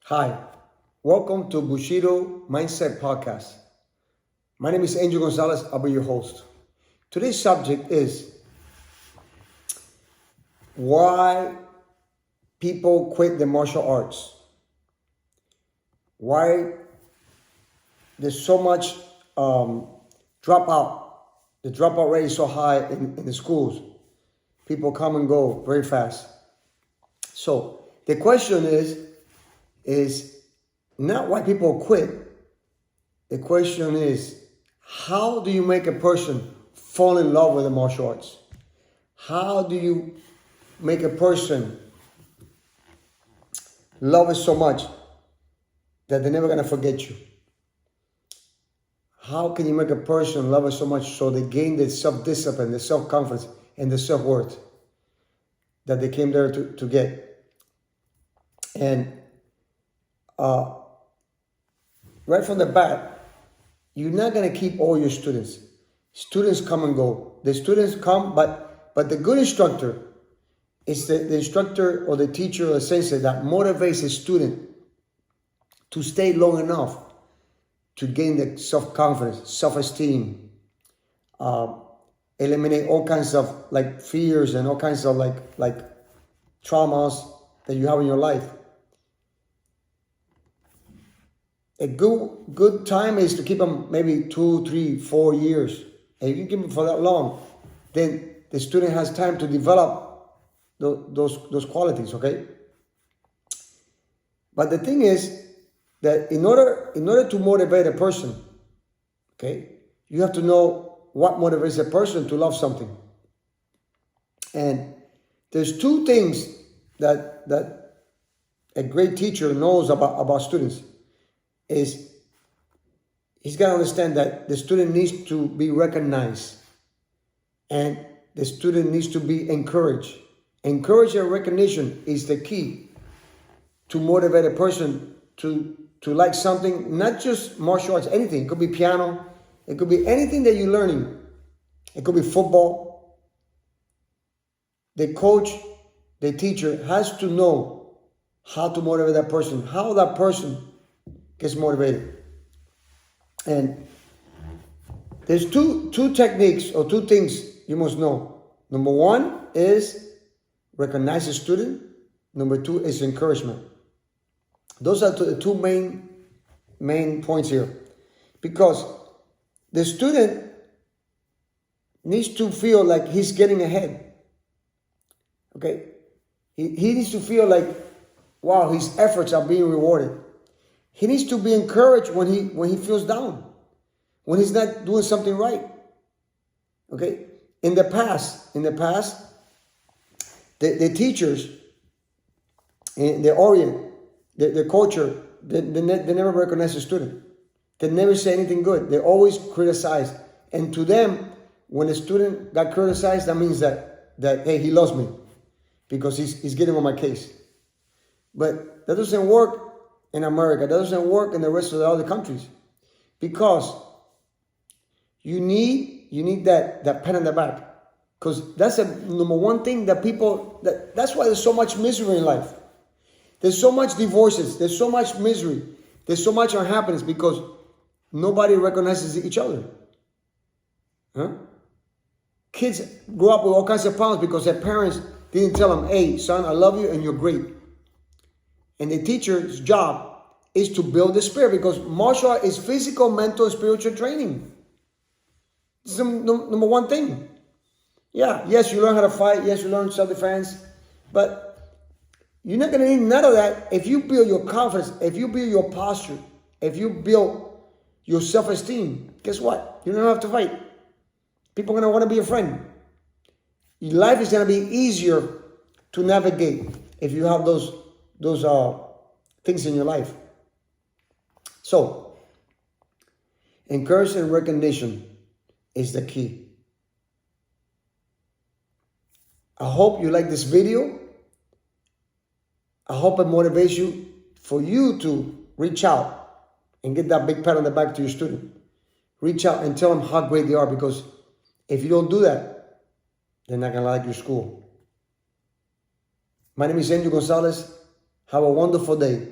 Hi, welcome to Bushido Mindset Podcast. My name is Gonzalez. I'll be your host. Today's subject is why people quit the martial arts. Why there's so much dropout. The dropout rate is so high in the schools. People come and go very fast. So the question is not why people quit. The question is, how do you make a person fall in love with the martial arts? How do you make a person love it so much that they're never going to forget you? How can you make a person love it so much so they gain the self-discipline, the self-confidence, and the self-worth that they came there to get? And right from the bat, you're not going to keep all your students. Students come and go. The students come, but the good instructor is the instructor or the teacher or the sensei that motivates a student to stay long enough to gain the self-confidence, self-esteem, eliminate all kinds of like fears and all kinds of like traumas that you have in your life. A good time is to keep them maybe 2, 3, 4 years. And if you keep them for that long, then the student has time to develop those qualities, okay? But the thing is that in order to motivate a person, okay, you have to know what motivates a person to love something. And there's two things that a great teacher knows about students. Is he's got to understand that the student needs to be recognized and the student needs to be encouraged. Encouragement and recognition is the key to motivate a person to like something, not just martial arts, anything. It could be piano. It could be anything that you're learning. It could be football. The coach, the teacher has to know how to motivate that person, how that person gets motivated. And there's two techniques or two things you must know. Number one is recognize the student. Number two is encouragement. Those are the two main points here. Because the student needs to feel like he's getting ahead. Okay? He needs to feel like, wow, his efforts are being rewarded. He needs to be encouraged when he feels down, when he's not doing something right. Okay? In the past, the teachers in the Orient, the culture, they never recognize the student. They never say anything good. They always criticize. And to them, when a student got criticized, that means that hey, he loves me because he's getting on my case. But that doesn't work in America. That doesn't work in the rest of the other countries, because you need that pat on the back, because that's the number one thing that people that's why there's so much misery in life. There's so much divorces. There's so much misery. There's so much unhappiness because nobody recognizes each other. Huh? Kids grow up with all kinds of problems because their parents didn't tell them, "Hey, son, I love you and you're great." And the teacher's job is to build the spirit, because martial art is physical, mental, and spiritual training. This is the number one thing. Yeah, yes, you learn how to fight. Yes, you learn self-defense. But you're not going to need none of that if you build your confidence, if you build your posture, if you build your self-esteem. Guess what? You don't have to fight. People are going to want to be your friend. Your life is going to be easier to navigate if you have those things in your life. So, encouragement and recognition is the key. I hope you like this video. I hope it motivates you for you to reach out and get that big pat on the back to your student. Reach out and tell them how great they are, because if you don't do that, they're not going to like your school. My name is Gonzalez. Have a wonderful day.